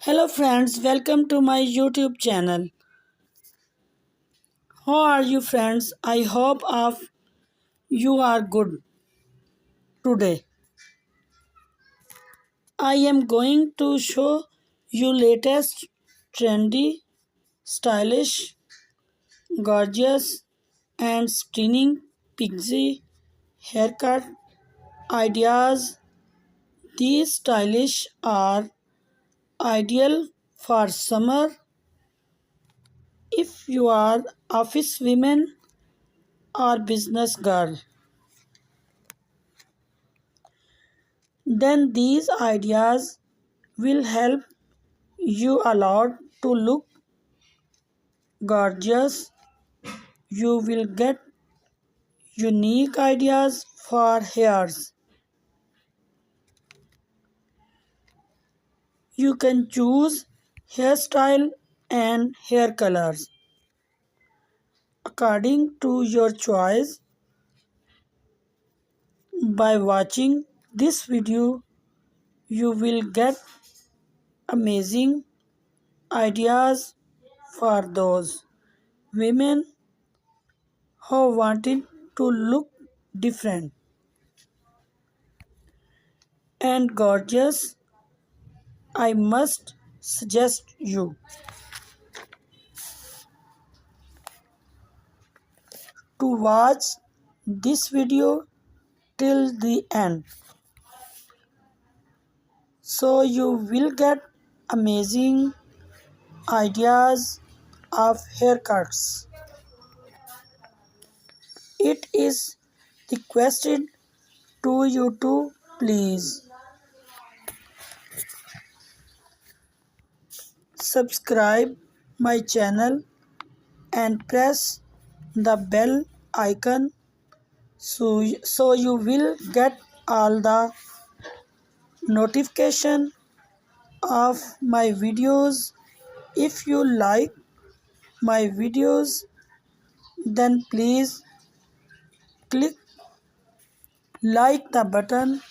Hello friends, welcome to my YouTube channel. How are you friends? I hope of you are good today. I am going to show you latest trendy, stylish, gorgeous and stunning pixie haircut ideas. These stylish are ideal for summer if you are office women or business girl. Then these ideas will help you a lot to look gorgeous. You will get unique ideas for hairs. You can choose hairstyle and hair colors according to your choice. By watching this video, you will get amazing ideas for those women who wanted to look different and gorgeous. I must suggest you to watch this video till the end, so you will get amazing ideas of haircuts. It is requested to you to please subscribe my channel and press the bell icon so you will get all the notification of my videos. If you like my videos, then please click like the button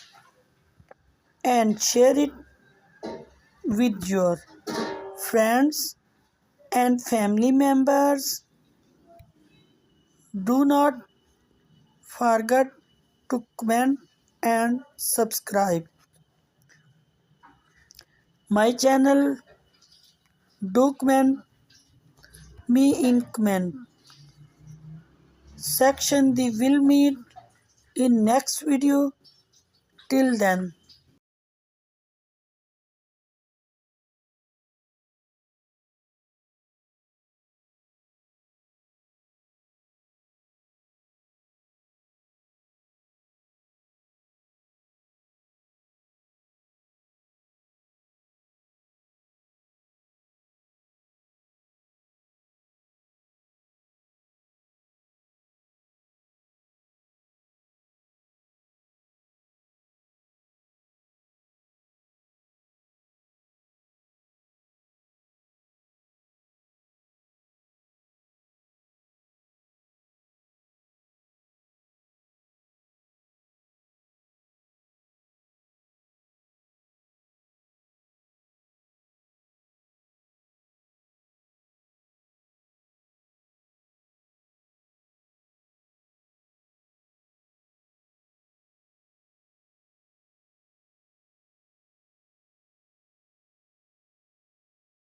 and share it with your friends and family members. Do not forget to comment and subscribe my channel. Do comment me in comment section. We will meet in next video. Till then,